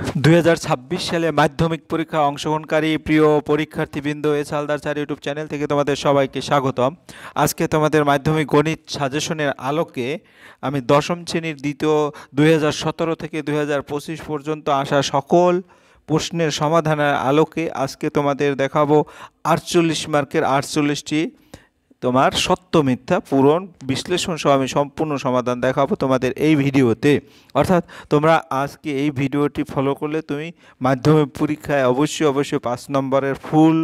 2026 সালে মাধ্যমিক পরীক্ষা অংশগ্রহণকারী প্রিয় পরীক্ষার্থীবৃন্দ S Haldar sir YouTube channel থেকে তোমাদের সবাইকে স্বাগতম। আজকে তোমাদের মাধ্যমিক গণিত সাজেশনের আলোকে আমি দশম শ্রেণীর দ্বিতীয় 2017 থেকে 2025 পর্যন্ত আসা সকল প্রশ্নের সমাধানের আলোকে আজকে তোমাদের দেখাবো 48 মার্কের 48টি তোমার সত্য মিথ্যা পূরণ বিশ্লেষণ সহ আমি সম্পূর্ণ সমাধান দেখাবো তোমাদের এই ভিডিওতে। অর্থাৎ তোমরা আজকে এই ভিডিওটি ফলো করলে তুমি মাধ্যমিক পরীক্ষায় অবশ্যই 5 নম্বরের ফুল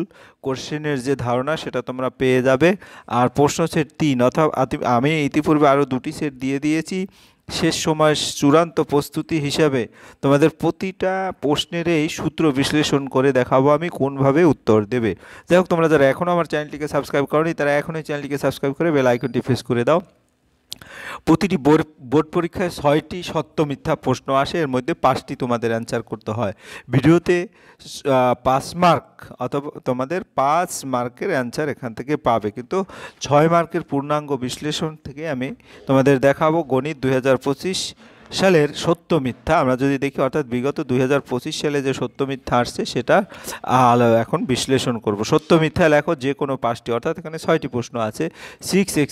কোশ্চেনের যে ধারণা সেটা তোমরা পেয়ে যাবে। আর প্রশ্ন সেট 3 অর্থাৎ আমি ইতিপূর্বে আরও 2টি সেট দিয়ে দিয়েছি। শেষ সময় চূড়ান্ত প্রস্তুতি হিসাবে তোমাদের প্রতিটা প্রশ্নের এই সূত্র বিশ্লেষণ করে দেখাবো আমি কোনভাবে উত্তর দেবে। যাই হোক, তোমরা যারা এখনও আমার চ্যানেলটিকে সাবস্ক্রাইব করোনি তারা এখনই চ্যানেলটিকে সাবস্ক্রাইব করে বেল আইকনটি প্রেস করে দাও। প্রতিটি বোর্ড পরীক্ষায় 6টি সত্য মিথ্যা প্রশ্ন আসে, এর মধ্যে 5টি তোমাদের অ্যান্সার করতে হয়। ভিডিওতে 5 মার্ক অথবা তোমাদের 5 মার্কের অ্যান্সার এখান থেকে পাবে, কিন্তু 6 মার্কের পূর্ণাঙ্গ বিশ্লেষণ থেকে আমি তোমাদের দেখাবো গণিত 2025 সালের সত্য মিথ্যা। আমরা যদি দেখি অর্থাৎ বিগত 2025 সালে যে সত্য মিথ্যা আসছে সেটা এখন বিশ্লেষণ করব। সত্য মিথ্যা লেখো যে কোনো 5টি, অর্থাৎ এখানে 6টি প্রশ্ন আছে। 6x²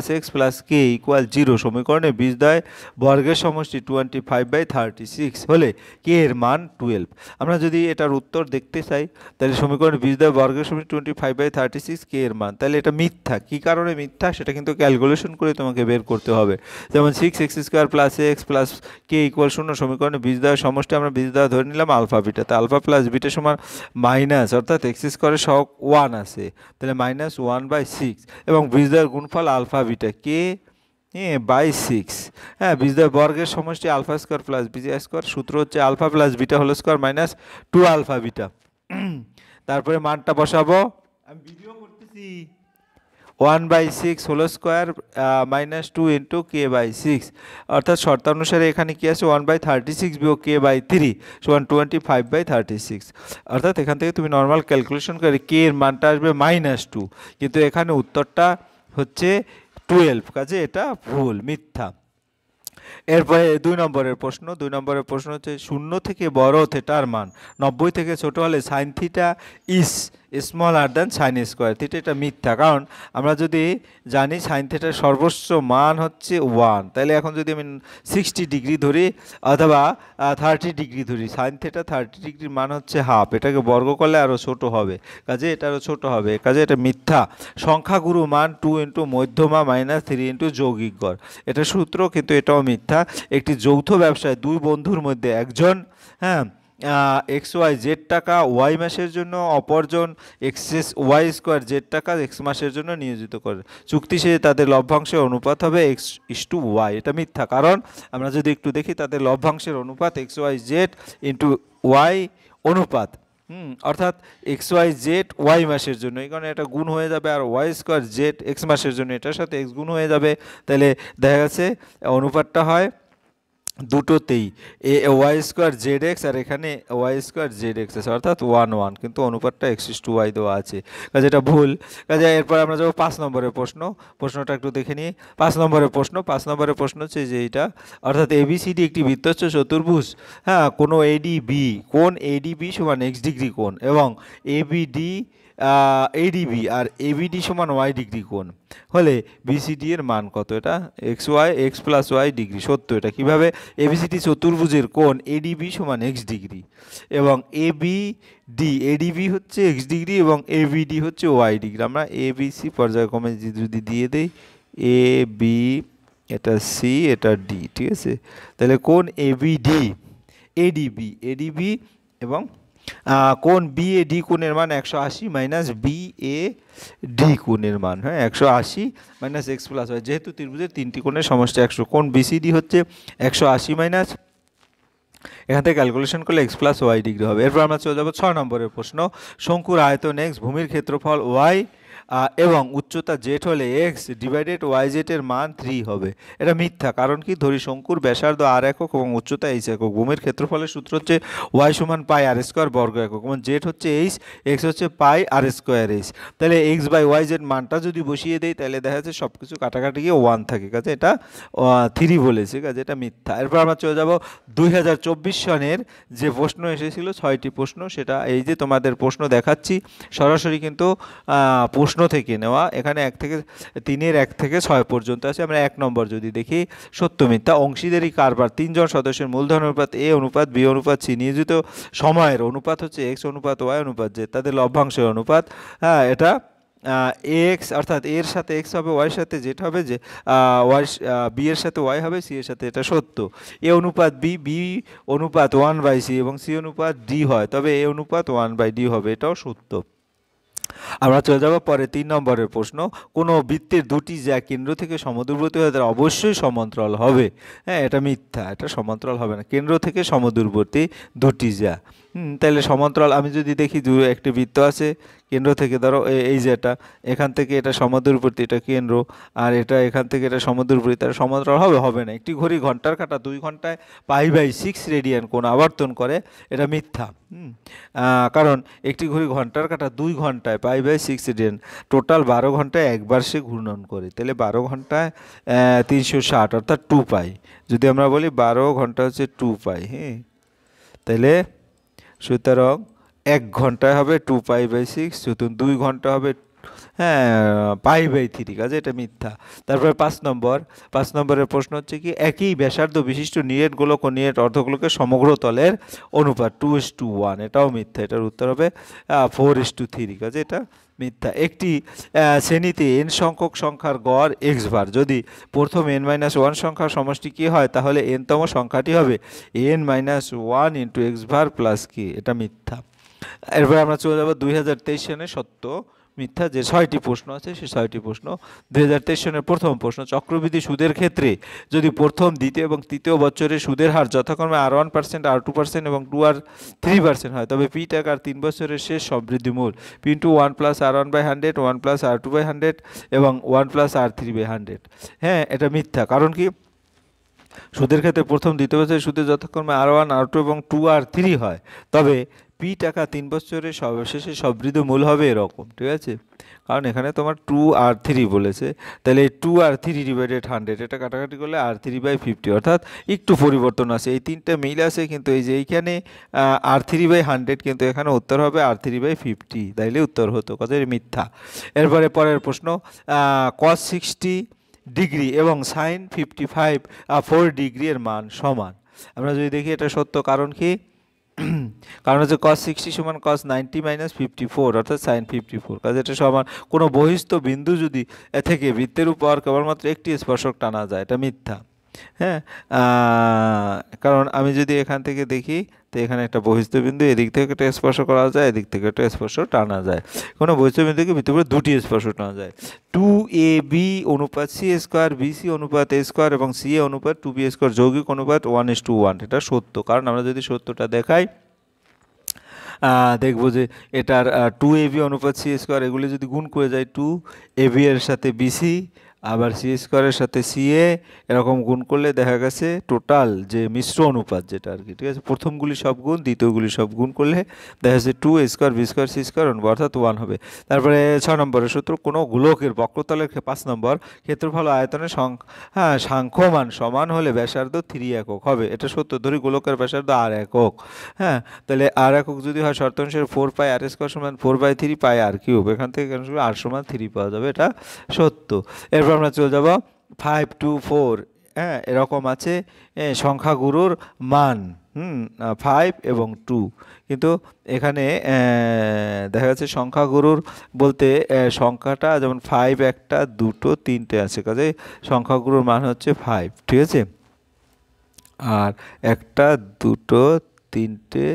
+ x + k = 0 সমীকরণে বীজদ্বয় বর্গের সমষ্টি 25/36 হলে k এর মান 12। আমরা যদি এটার উত্তর দেখতে চাই তাহলে সমীকরণে বীজদ্বয় বর্গের সমষ্টি 25/36 k এর মান, তাহলে এটা মিথ্যা। কী কারণে মিথ্যা সেটা কিন্তু ক্যালকুলেশন করে তোমাকে বের করতে হবে। যেমন 6x² + x + k = 0 সমীকরণে বীজদ্বয়ের সমষ্টি আমরা বীজদ্বয় ধরে নিলাম আলফা বিটা, তা আলফা প্লাস বিটা সমান মাইনাস, অর্থাৎ x² সহগ 1 আছে, তাহলে -1/6 এবং বীজদ্বয়ের গুণফল আলফা বিটা k/6। হ্যাঁ, বীজদ্বয় বর্গের সমষ্টি α² + β², সূত্র হচ্ছে α + β² - 2 আলফা বিটা। তারপরে মানটা বসাবো, আমি ভিডিও করতেছি। 1/6 হোল স্কোয়ার -2 × k/6, অর্থাৎ শর্তানুসারে এখানে কি আছে 1/36 - k/3 = 25/36। অর্থাৎ এখান থেকে তুমি নর্মাল ক্যালকুলেশন করে k এর মানটা আসবে -2, কিন্তু এখানে উত্তরটা হচ্ছে 12, কাজে এটা ভুল, মিথ্যা। এরপরে 2 নম্বরের প্রশ্ন হচ্ছে 0 থেকে বড় থিটার মান 90 থেকে ছোট হলে sine theta is smaller than sine square theta, এটা মিথ্যা। কারণ আমরা যদি জানি সাইন থিটার সর্বোচ্চ মান হচ্ছে 1, তাহলে এখন যদি আমি 60 ডিগ্রি ধরি অথবা 30 ডিগ্রি ধরি, সাইন থিটা 30 ডিগ্রির মান হচ্ছে হাফ, এটাকে বর্গ করলে আরও ছোট হবে, কাজে এটা আরও ছোট হবে, কাজে এটা মিথ্যা। সংখ্যাগুরু মান 2 × মধ্যমা -3 × যৌগিক গড়, এটা সূত্র, কিন্তু এটাও মিথ্যা। একটি যৌথ ব্যবসায় 2 বন্ধুর মধ্যে একজন XYZ টাকা Y মাসের জন্য, অপরজন XY² Z টাকা X মাসের জন্য নিয়োজিত করে। চুক্তি শেষে তাদের লভ্যাংশের অনুপাত হবে X/Y, এটা মিথ্যা। কারণ আমরা যদি একটু দেখি তাদের লভ্যাংশের অনুপাত XYZ × Y অনুপাত, অর্থাৎ XYZ Y মাসের জন্য, এই কারণে এটা গুণ হয়ে যাবে, আর Y² Z X মাসের জন্য এটার সাথে X গুণ হয়ে যাবে, তাহলে দেখা গেছে অনুপাতটা হয় দুটোতেই Y² ZX আর এখানে Y² ZX আছে, অর্থাৎ 1:1, কিন্তু অনুপাতটা X/Y দেওয়া আছে, কাজে এটা ভুল। কাজে এরপর আমরা যাবো 5 নম্বরের প্রশ্নটা একটু দেখে নিই। 5 নম্বরের প্রশ্ন হচ্ছে যে এটা, অর্থাৎ ABCD একটি বৃত্তচ্ছ চতুর্ভুজ, হ্যাঁ, কোনো ADB কোণ ADB = x ডিগ্রি কোণ এবং ADB আর ABD = y ডিগ্রি কোণ হলে BCD এর মান কত? এটা x + y ডিগ্রি, সত্য। এটা কিভাবে? ABCD চতুর্ভুজের কোণ ADB = x ডিগ্রি এবং ADB হচ্ছে x ডিগ্রি এবং ABD হচ্ছে y ডিগ্রি। আমরা ABC পর্যায়ক্রমে যদি দিয়ে দেই, AB, এটা C, এটা D, ঠিক আছে? তাহলে কোণ ADB এবং কোণ BAD কোণের মান 180 - BAD কোণের মান, হ্যাঁ, 180 - x + y, যেহেতু ত্রিভুজের 3টি কোণের সমষ্টি 100, কোণ BCD হচ্ছে 180 এখান থেকে ক্যালকুলেশন করলে x + y ডিগ্রি হবে। এরপর আমরা চলে যাবো 6 নম্বরের প্রশ্ন। শঙ্কুর আয়তন x, ভূমির ক্ষেত্রফল y এবং উচ্চতা জেড হলে এক্স ডিভাইডেড ওয়াই জেড এর মান 3 হবে। এটা মিথ্যা, কারণ কি? ধরি শঙ্কুর ব্যাসার্ধ আর একক এবং উচ্চতা এইচ একক। ভূমির ক্ষেত্রফলের সূত্র হচ্ছে ওয়াই সমান পাই আর স্কোয়ার বর্গ একক, এবং জেড হচ্ছে এইচ, এক্স হচ্ছে পাই আর স্কোয়ার এইচ। তাহলে এক্স বাই ওয়াই জেড মানটা যদি বসিয়ে দেই তাহলে দেখা যাচ্ছে সব কিছু কাটাকাটি গিয়ে 1 থাকে, কাজে এটা 3 বলেছে, কাজে এটা মিথ্যা। এরপর আমরা চলে যাব 2024 সনের যে প্রশ্ন এসেছিল 6টি প্রশ্ন, সেটা এই যে তোমাদের প্রশ্ন দেখাচ্ছি সরাসরি কিন্তু প্রশ্ন থেকে নেওয়া। এখানে 1 থেকে 6 পর্যন্ত আছে। আমরা 1 নম্বর যদি দেখি, সত্য মিথ্যা অংশীদারি কারবার 3 জন সদস্যের মূলধন অনুপাত এ অনুপাত বি অনুপাত সি, নিয়োজিত সময়ের অনুপাত হচ্ছে এক্স অনুপাত ওয়াই অনুপাত জেড, তাদের লভ্যাংশের অনুপাত। হ্যাঁ, এটা এক্স অর্থাৎ এর সাথে এক্স হবে, ওয়াইয়ের সাথে জেড হবে, যে ওয়াই বি এর সাথে ওয়াই হবে, সি এর সাথে, এটা সত্য। এ অনুপাত বি, বি অনুপাত 1/c এবং সি অনুপাত ডি হয়, তবে এ অনুপাত 1/d হবে, এটাও সত্য। আমরা চলে যাব পরে 3 নম্বরের প্রশ্ন। কোনো বৃত্তের দুটি জ্যা কেন্দ্র থেকে সমদূরবর্তী হলে তারা অবশ্যই সমান্তরাল হবে। হ্যাঁ, এটা মিথ্যা, এটা সমান্তরাল হবে না। কেন্দ্র থেকে সমদূরবর্তী দুটি জ্যা, তাহলে সমান্তরাল। আমি যদি দেখি একটি বৃত্ত আছে, কেন্দ্র থেকে ধরো এই যে এটা, এখান থেকে এটা সমদূরবর্তী, এটা কেন্দ্র, আর এটা এখান থেকে এটা সমদূরবর্তী, তারা সমান্তরাল হবে? হবে না। একটি ঘড়ি ঘন্টার কাঁটা 2 ঘন্টায় π/6 রেডিয়ান কোণ আবর্তন করে, এটা মিথ্যা। কারণ একটি ঘড়ি ঘন্টার কাঁটা 2 ঘন্টায় π/6 রেডিয়ান, টোটাল 12 ঘন্টায় একবার সে ঘূর্ণন করে, তাহলে 12 ঘন্টায় 360 অর্থাৎ 2π। যদি আমরা বলি 12 ঘন্টা হচ্ছে 2π, হ্যাঁ, তাহলে সুতরাং 1 ঘন্টায় হবে 2π/6, সুতরাং 2 ঘন্টা হবে π/3, কাজে এটা মিথ্যা। তারপরে 5 নম্বরের প্রশ্ন হচ্ছে কি, একই ব্যাসার্ধ বিশিষ্ট নিরেট গোলক ও নিরেট অর্ধগোলকের সমগ্র তলের অনুপাত 2:1, এটাও মিথ্যা। এটার উত্তর হবে 4:3, কাজে এটা মিথ্যা। একটি শ্রেণীতে n সংখ্যক সংখ্যার গড় x বার, যদি প্রথম n-1 সংখ্যার সমষ্টি কি হয়, তাহলে n তম সংখ্যাটি হবে n-1 × x বার প্লাস কি, এটা মিথ্যা। এরপরে আমরা চলে যাব 2023 সনে সত্য মিথ্যা যে 6টি প্রশ্ন আছে, সেই 6টি প্রশ্ন। 2023 সনের প্রথম প্রশ্ন, চক্রবৃদ্ধি সুদের ক্ষেত্রে যদি প্রথম, দ্বিতীয় এবং তৃতীয় বছরে সুদের হার যথাক্রমে R1%, R2% এবং 2R3% হয়, তবে পি টাকার 3 বছরের শেষ সমৃদ্ধি মূল P × 1 + R1/100, 1 + R2/100 এবং 1 + R3/100। হ্যাঁ, এটা মিথ্যা, কারণ কি? সুদের ক্ষেত্রে প্রথম, দ্বিতীয় বছরে সুদের যথাক্রমে R1, R2 এবং 2R3 হয়, তবে পি টাকা 3 বছরের সর্বশেষে সমৃদ্ধ মূল হবে এরকম, ঠিক আছে? কারণ এখানে তোমার 2R3 বলেছে, তাহলে 2R3/100, এটা কাটাকাটি করলে R3/50, অর্থাৎ একটু পরিবর্তন আছে, এই 3টা মিল আছে, কিন্তু এই যে এইখানে R3/100, কিন্তু এখানে উত্তর হবে R3/50, তাইলে উত্তর হতো, কথা মিথ্যা। এরপরে পরের প্রশ্ন, cos 60 ডিগ্রি এবং সাইন 4 ডিগ্রি এর মান সমান। আমরা যদি দেখি এটা সত্য, কারণ কি? কারণ হচ্ছে cos 60 সমান cos 90 - 54 অর্থাৎ sin 54, কাজে এটা সমান। কোনো বহিস্থ বিন্দু যদি থেকে বৃত্তের উপর কেবলমাত্র একটি স্পর্শক টানা যায়, এটা মিথ্যা। হ্যাঁ, কারণ আমি যদি এখান থেকে দেখি, তো এখানে একটা বহিস্থ বিন্দু, এদিক থেকে একটা স্পর্শ করা যায়, এদিক থেকে একটা স্পর্শ টানা যায়। কোনো বহিস্থ বিন্দুকে ভিতরে করে 2টি স্পর্শ টানা যায়। 2AB অনুপাত C² BC অনুপাত A² এবং CA অনুপাত 2B² যৌগিক অনুপাত 1:1, এটা সত্য। কারণ আমরা যদি সত্যটা দেখাই, দেখবো যে এটার 2AB অনুপাত C² এগুলি যদি গুণ করে যায়, 2AB এর সাথে BC আবার C² এর সাথে CA, এরকম গুণ করলে দেখা গেছে টোটাল যে মিশ্র অনুপাত যেটা আর কি, ঠিক আছে? প্রথমগুলি সব গুণ, দ্বিতীয়গুলি সব গুণ করলে দেখা যাচ্ছে 2A² B² C² অনুপাত অর্থাৎ 1 হবে। তারপরে 6 নম্বরের সূত্র, কোনো গোলকের বক্রতলের 5 নম্বর ক্ষেত্রফল আয়তনের সাংখ্যমান সমান হলে ব্যাসার্ধ 3 একক হবে, এটা সত্য। ধরি গোলকের ব্যাসার্ধ R একক, হ্যাঁ, তাহলে R একক যদি হয় শর্ত অনুসারে 4π R² সমান 4/3 π R3, এখান থেকে R সমান 3 পাওয়া যাবে, এটা সত্য। এরপর আমরা চলে যাব 5 to 4, হ্যাঁ, এরকম আছে সংখ্যাগুরুর মান 5 এবং 2, কিন্তু এখানে দেখা যাচ্ছে সংখ্যাগুরুর বলতে সংখ্যাটা যেমন 5 একটা, 2টো, 3টে আছে, কাজে সংখ্যাগুরুর মান হচ্ছে 5, ঠিক আছে? আর 1টা, 2টো, 3টে,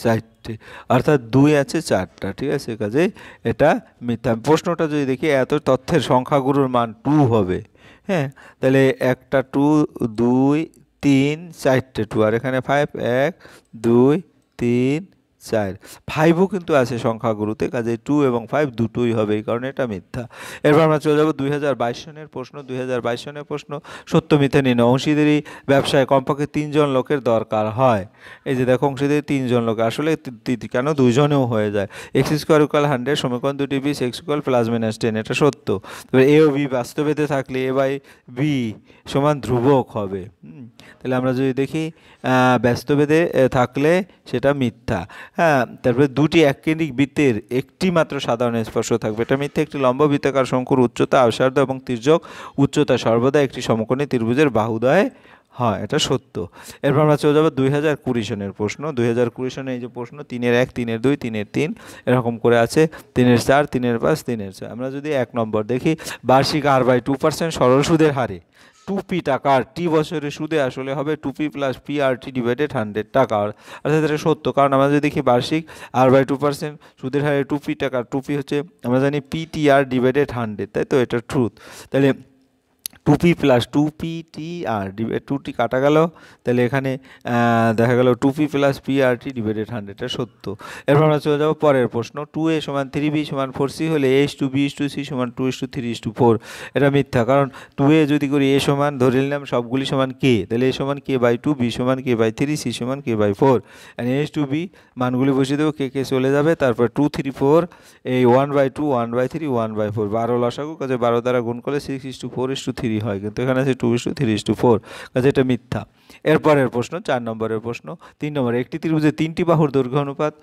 4টে, অর্থাৎ 2 আছে 4টা, ঠিক আছে? কাজে এটা মিথ্যা। প্রশ্নটা যদি দেখি, এত তথ্যের সংখ্যাগুরুর মান 2 হবে, হ্যাঁ, তাহলে 1টা 2, 2, 3, 4টে 2, আর এখানে 5, 1, 2, 3, 4। 5ও কিন্তু আছে সংখ্যাগুরুতে, কাজে 2 এবং 5 দুটোই হবে, এই কারণে এটা মিথ্যা। এরপর আমরা চলে যাব 2022 সনের প্রশ্ন। 2022 সনের প্রশ্ন, সত্য মিথ্যা নির্ণয়। অংশীদারি ব্যবসায় কমপক্ষে 3 জন লোকের দরকার হয়। এই যে দেখো, অংশীদারি 3 জন লোক, আসলে কেন 2 জনেও হয়ে যায়। x² = 100, সমীকরণ দুটি বি, x = +-10, এটা সত্য। তবে এ ও বি বাস্তবেতে থাকলে a বাই বি সমান ধ্রুবক হবে। তাহলে আমরা যদি দেখি ব্যস্তভেদে থাকলে সেটা মিথ্যা। হ্যাঁ, তারপরে দুটি এককেন্দ্রিক বৃত্তের একটি মাত্র সাধারণ স্পর্শ থাকবে, এটা মিথ্যা। একটি লম্ব বৃত্তাকার শঙ্কুর উচ্চতা, ব্যাসার্ধ এবং তির্যক উচ্চতা সর্বদা একটি সমকোণী ত্রিভুজের বাহুদ্বয় হয়, এটা সত্য। এরপর আমরা চলে যাবো 2020 সনের প্রশ্ন। 2020 সনে এই যে প্রশ্ন, 3-1, 3-2, 3-3 এরকম করে আছে, 3-4, 3-5, 3-6। আমরা যদি 1 নম্বর দেখি, বার্ষিক r/2% সরল সুদের হারে 2p টাকার টি বছরের সুদে আসলে হবে 2p + PRT / 100 টাকা, অর্থাৎ এটা সত্য। কারণ আমরা যদি দেখি বার্ষিক r/2% সুদের হারে 2p টাকা, 2p হচ্ছে আমরা জানি PTR / 100, তাই তো, এটা ট্রুথ। তাহলে 2p + 2PTR 2টি কাটা গেল, তাহলে এখানে দেখা গেল 2p + PRT / 100, এটা সত্য। এরপর আমরা চলে যাবো পরের প্রশ্ন। 2a = 3b = 4c হলে a/b/c = 2/3/4, এটা মিথ্যা। কারণ 2a যদি করি, a সমান ধরে নিলাম সবগুলি সমান k, তাহলে a সমান k/2, b সমান k/3, c সমান k/4। a/b মানগুলি বসিয়ে দেবো, k চলে যাবে, তারপর 2, 3, 4, এই 1/2, 1/3, 1/4, 12 লসাগু, কাজে 12 দ্বারা গুণ করলে 6:4:3 হয়, কিন্তু এখানে আছে 2:3:4, কাজে এটা মিথ্যা। এরপরের প্রশ্ন 4 নম্বরের প্রশ্ন। 3 নম্বরে, একটি ত্রিভুজে 3টি বাহুর দৈর্ঘ্য অনুপাত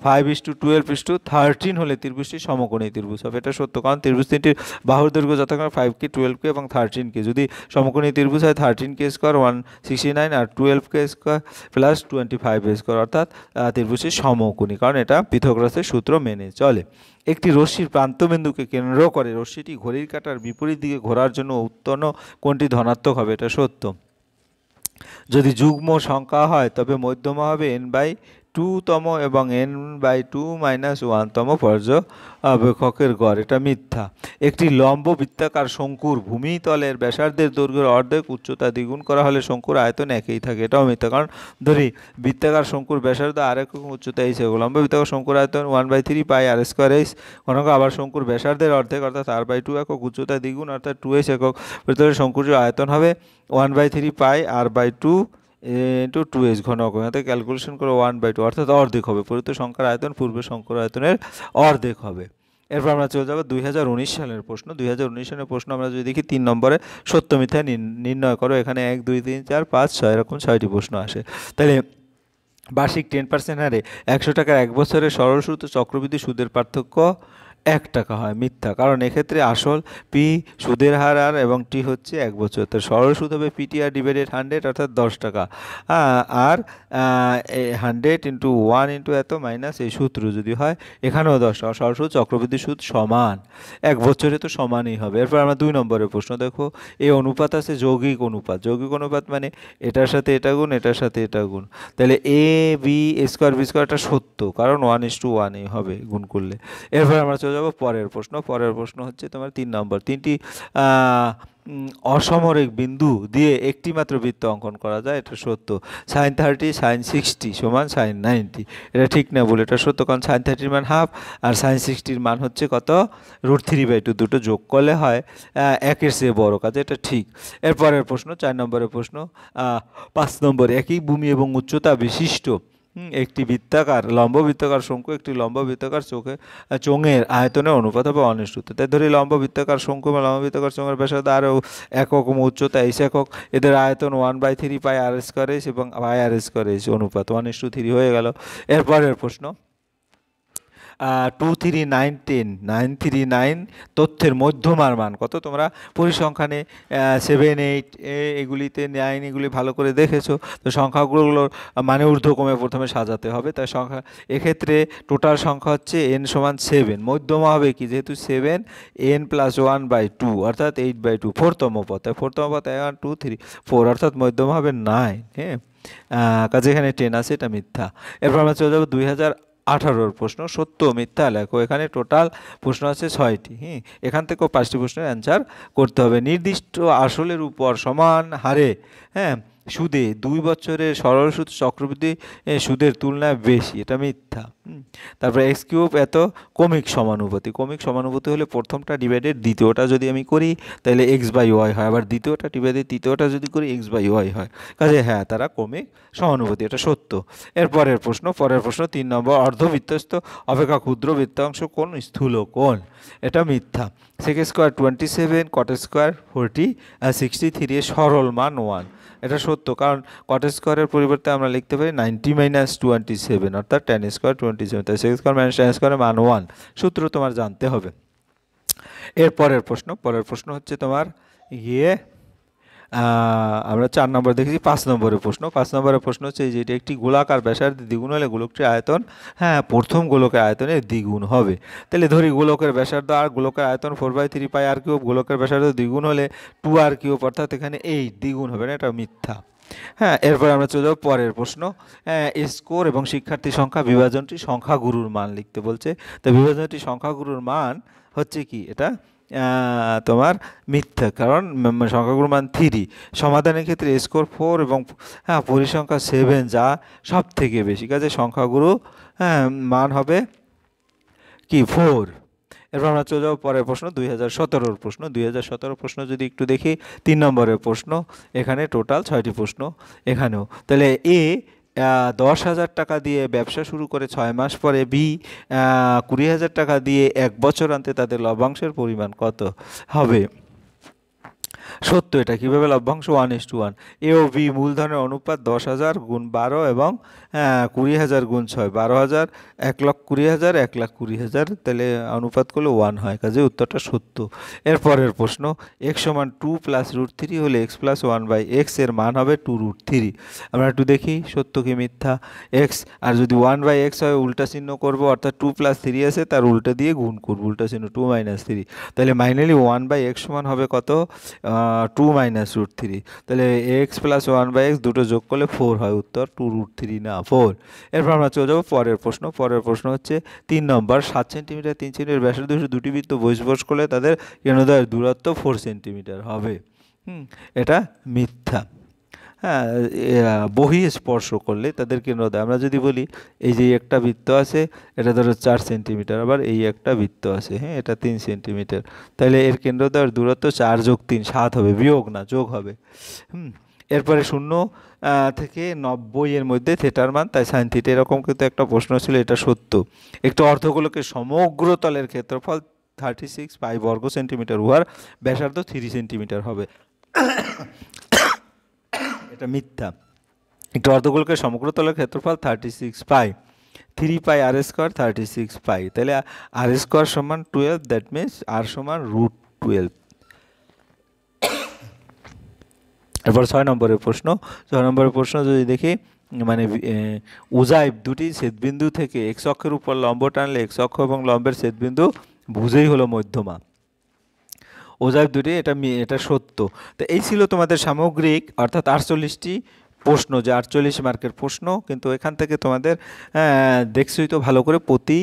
5:12:13 হলে ত্রিভুজটি সমকোণী ত্রিভুজ হবে, এটা সত্য। কারণ ত্রিভুজ 3টির বাহুর দৈর্ঘ্য যথাক্রমে 5k, 12k এবং 13k। যদি সমকোণী ত্রিভুজ হয় 13k² 169 আর 12k² + 25k, অর্থাৎ ত্রিভুজটি সমকোণী, কারণ এটা পিথাগোরাসের সূত্র মেনে চলে। একটি রশ্মির প্রান্তবিন্দুকে কেন্দ্র করে রশ্মিটি ঘড়ির কাঁটার বিপরীত দিকে ঘোরার জন্য উৎপন্ন কোণটি ধনাত্মক হবে, এটা সত্য। যদি যুগ্ম সংখ্যা হয় তবে মধ্যমা হবে n/2তম এবং n/2 - 1তম পর্যবেক্ষকের গড়, এটা মিথ্যা। একটি লম্ব বৃত্তাকার শঙ্কুর ভূমিতলের ব্যাসার্ধের দৈর্ঘ্যের অর্ধেক উচ্চতা দ্বিগুণ করা হলে শঙ্কুর আয়তন একই থাকে, এটাও মিথ্যা। কারণ ধরি বৃত্তাকার শঙ্কুর ব্যাসার্ধ আরেক উচ্চতা h, লম্ব বৃত্তাকার শঙ্কুর আয়তন 1/3 পাই r²h, ঘনক আবার শঙ্কুর ব্যাসার্ধের অর্ধেক অর্থাৎ r/2 একক, উচ্চতা দ্বিগুণ অর্থাৎ 2h একক, ভিতরে শঙ্কুর আয়তন হবে 1/3 পাই r/2 × 2h ঘনক, এতে ক্যালকুলেশন করে 1/2 অর্থাৎ অর্ধেক হবে। প্রদত্ত সংখ্যার আয়তন পূর্বের সংখ্যার আয়তনের অর্ধেক হবে। এরপর আমরা চলে যাব 2019 সালের প্রশ্ন। 2019 সালের প্রশ্ন আমরা যদি দেখি 3 নম্বরে, সত্য মিথ্যা নির্ণয় করো। এখানে 1, 2, 3, 4, 5, 6 এরকম 6টি প্রশ্ন আসে। তাহলে বার্ষিক 10% হারে 100 টাকার 1 বছরের সরল সুদ ও চক্রবৃদ্ধি সুদের পার্থক্য 1 টাকা হয়, মিথ্যা। কারণ এক্ষেত্রে আসল পি সুদের হার আর এবং টি হচ্ছে 1 বছর, তার সরল সুদ হবে PTR / 100 অর্থাৎ 10 টাকা। আর 100 × 1 × এত মাইনাস এই সূত্র যদি হয়, এখানেও 10 টাকা। সরল সুদ চক্রবৃদ্ধি সুদ সমান, 1 বছরে তো সমানই হবে। এরপর আমরা 2 নম্বরের প্রশ্ন দেখো। এই অনুপাত আছে যৌগিক অনুপাত। যৌগিক অনুপাত মানে এটার সাথে এটা গুণ, এটার সাথে এটা গুণ, তাহলে a/b² b² এটা সত্য, কারণ 1:1 হবে গুণ করলে। এরপর আমরা চলে যাব পরের প্রশ্ন। পরের প্রশ্ন হচ্ছে তোমার 3 নম্বর। 3টি অসমরেখ বিন্দু দিয়ে একটি মাত্র বৃত্ত অঙ্কন করা যায়, এটা সত্য। sin 30 sin 60 = sin 90, এটা ঠিক না বলে এটা সত্য। কারণ sin 30 মান হাফ আর sin 60 মান হচ্ছে কত, √3/2, দুটো যোগ করলে হয় 1-এর চেয়ে বড়, কাজে এটা ঠিক। এরপরের প্রশ্ন 4 নম্বরের প্রশ্ন। 5 নম্বর, একই ভূমি এবং উচ্চতা বিশিষ্ট একটি বৃত্তাকার লম্ব বৃত্তাকার শঙ্কু একটি লম্ব বৃত্তাকার চোঙের আয়তনের অনুপাত হবে 1:2। তাই ধরি লম্ব বৃত্তাকার শঙ্কু বা লম্ব বৃত্তাকার চোঙের ব্যাসার্ধ আরও একক উচ্চতা h একক, এদের আয়তন 1/3 পাই r² এবং পাই r² অনুপাত 1:3 হয়ে গেল। এরপরের প্রশ্ন 2, 3, 9, 10, 9, 3, 9 তথ্যের মধ্যমার মান কত? তোমরা পরিসংখ্যানে 7, 8 এগুলিতে 9 এগুলি ভালো করে দেখেছো। তো সংখ্যাগুলোর মানে ঊর্ধ্বক্রমে প্রথমে সাজাতে হবে। তাই সংখ্যা এক্ষেত্রে টোটাল সংখ্যা হচ্ছে n = 7, মধ্যমা হবে কি, যেহেতু 7 n + 1/2 অর্থাৎ 8/2, 4তম পদ, তাই 4তম পদ 1, 2, 3, 4 অর্থাৎ মধ্যমা হবে 9। হ্যাঁ, কাজে এখানে 10 আছে, এটা মিথ্যা। এরপর আমরা চলে যাবো 2018 প্রশ্ন। সত্য মিথ্যা লেখো। এখানে টোটাল প্রশ্ন আছে 6টি। এখান থেকেও 5টি প্রশ্নের অ্যান্সার করতে হবে। নির্দিষ্ট আসলের উপর সমান হারে সুদে 2 বছরের সরল সুদ চক্রবৃদ্ধি সুদের তুলনায় বেশি, এটা মিথ্যা। তারপরে এক্স কিউব এত কমিক সমানুপাতি, কমিক সমানুপাতি হলে প্রথমটা ডিভাইডেড দ্বিতীয়টা যদি আমি করি তাহলে এক্স বাই ওয়াই হয়, আবার দ্বিতীয়টা ডিভাইডেড তৃতীয়টা যদি করি এক্স বাই ওয়াই হয়, কাজে হ্যাঁ তারা কমিক সমানুপাতি, এটা সত্য। পরের প্রশ্ন 3 নম্বর, অর্ধবৃত্তস্থ অপেক্ষা ক্ষুদ্র বৃত্তাংশ কোন স্থূল কোণ, এটা মিথ্যা। সেক স্কোয়ার 27, কট স্কোয়ার 40 আর 63 এর সরল মান 1, এটা সত্য, কারণ কট স্কোয়ারের পরিবর্তে আমরা লিখতে পারি 90 মাইনাস 27, অর্থাৎ tan স্কোয়ার 27, তাই সেক স্কোয়ার মাইনাস tan স্কোয়ারের মান 1, সূত্র তোমার জানতে হবে। পরের প্রশ্ন হচ্ছে তোমার আমরা 4 নম্বর দেখেছি। 5 নম্বরের প্রশ্ন হচ্ছে যে এটি একটি গোলাকার ব্যাসার্ধের দ্বিগুণ হলে গোলকটির আয়তন, হ্যাঁ প্রথম গোলকের আয়তনের দ্বিগুণ হবে। তাহলে ধরি গোলকের ব্যাসার্ধ আর গোলকের আয়তন 4/3 পাই আর কিউব, গোলকের ব্যাসার্ধ দ্বিগুণ হলে 2r কিউব, অর্থাৎ এখানে 8 দ্বিগুণ হবে না, এটা মিথ্যা। হ্যাঁ, এরপর আমরা চলে যাবো পরের প্রশ্ন। স্কোর এবং শিক্ষার্থী সংখ্যা বিভাজনটি সংখ্যাগুরুর মান লিখতে বলছে। তো বিভাজনটি সংখ্যাগুরুর মান হচ্ছে কি, এটা তোমার মিথ্যা, কারণ সংখ্যাগুরুর মান 3। সমাধানের ক্ষেত্রে স্কোর 4 এবং পরিসংখ্যা 7 যা সব থেকে বেশি, কাজে সংখ্যাগুরু মান হবে কি 4। এরপর আমরা চলে যাবো পরের প্রশ্ন 2017 প্রশ্ন। 2017 প্রশ্ন যদি একটু দেখি, 3 নম্বরের প্রশ্ন, এখানে টোটাল 6টি প্রশ্ন এখানেও। তাহলে এ 10,000 টাকা দিয়ে ব্যবসা শুরু করে 6 মাস পরে, বি 20,000 টাকা দিয়ে 1 বছর আনতে তাদের লভ্যাংশের পরিমাণ কত হবে? সত্য, এটা কীভাবে লভ্যাংশ 1:1। এ ও বি মূলধনের অনুপাত 10,000 গুণ 12 এবং 20,000 গুণ 6, 12,000, 1,20,000, 1,20,000, তাহলে অনুপাত করলে 1 হয়, কাজে উত্তরটা সত্য। পরের প্রশ্ন, x সমান 2 প্লাস √3 হলে x প্লাস 1/x এর মান হবে 2√3। আমরা একটু দেখি সত্য কি মিথ্যা। x আর যদি 1/x হয় উল্টা চিহ্ন করব, অর্থাৎ 2 প্লাস 3 আছে তার উল্টা দিয়ে গুণ করব, উল্টা চিহ্ন 2 - 3, তাহলে মাইনালি 1/x সমান হবে কত? 2 - √3। তাহলে এক্স প্লাস 1/x দুটো যোগ করলে 4 হয়, উত্তর 2√3 না 4। এরপর আমরা চলে যাবো পরের প্রশ্ন হচ্ছে 3 নম্বর, 7 সেন্টিমিটার 3 সেন্টিমিটার ব্যাসার্ধ দুটি বৃত্ত বহিঃস্পর্শ করলে তাদের কেন্দ্রদ্বয়ের দূরত্ব 4 সেন্টিমিটার হবে। এটা মিথ্যা। হ্যাঁ, বহিঃস্পর্শ করলে তাদের কেন্দ্রদ্বয়, আমরা যদি বলি এই যে একটা বৃত্ত আছে এটা ধরো 4 সেন্টিমিটার, আবার এই একটা বৃত্ত আছে, হ্যাঁ এটা 3 সেন্টিমিটার, তাহলে এর কেন্দ্রদ্বয়ের দূরত্ব 4 যোগ 3 7 হবে, বিয়োগ না যোগ হবে। এরপরে 0 থেকে 90 এর মধ্যে থিটার মান, তাই সাইন থিটা, এরকম কিন্তু একটা প্রশ্ন ছিল, এটা সত্য। একটু অর্ধগোলকের সমগ্র তলের ক্ষেত্রফল 36 পাই বর্গ সেন্টিমিটার, উহার ব্যাসার্ধ 3 সেন্টিমিটার হবে, এটা মিথ্যা। একটু অর্ধগোলকের সমগ্র তলের ক্ষেত্রফল 36 পাই, 3 পাই আর স্কোয়ার 36 পাই, তাহলে আর স্কোয়ার সমান 12, দ্যাট মিনস আর সমান √12। এরপর 6 নম্বরের প্রশ্ন যদি দেখি, মানে উজাইব দুটি ছেদবিন্দু থেকে এক্স অক্ষের উপর লম্ব টানলে এক্স অক্ষ এবং লম্বের ছেদবিন্দু ভুজেই হলো মধ্যমা। ওজাইব দুটি, এটা সত্য। তো এই ছিল তোমাদের সামগ্রিক, অর্থাৎ 48টি প্রশ্ন, যে 48 মার্কের প্রশ্ন, কিন্তু এখান থেকে তোমাদের দেখছই তো ভালো করে, প্রতি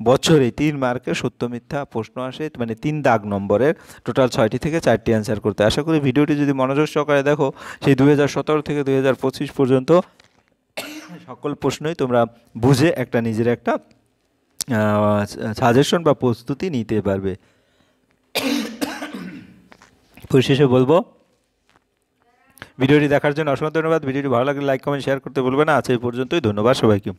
বছরে 3 মার্কের সত্য মিথ্যা প্রশ্ন আসে, মানে 3 দাগ নম্বরের, টোটাল 6টি থেকে 4টি অ্যান্সার করতে। আশা করি ভিডিওটি যদি মনোযোগ সহকারে দেখো, সেই 2017 থেকে 2025 পর্যন্ত সকল প্রশ্নই তোমরা বুঝে একটা নিজের একটা সাজেশন বা প্রস্তুতি নিতে পারবে। পরিশেষে বলবো, ভিডিওটি দেখার জন্য অসংখ্য ধন্যবাদ। ভিডিওটি ভালো লাগলে লাইক কমেন্ট শেয়ার করতে ভুলবে না। আজ এই পর্যন্তই, ধন্যবাদ সবাইকে।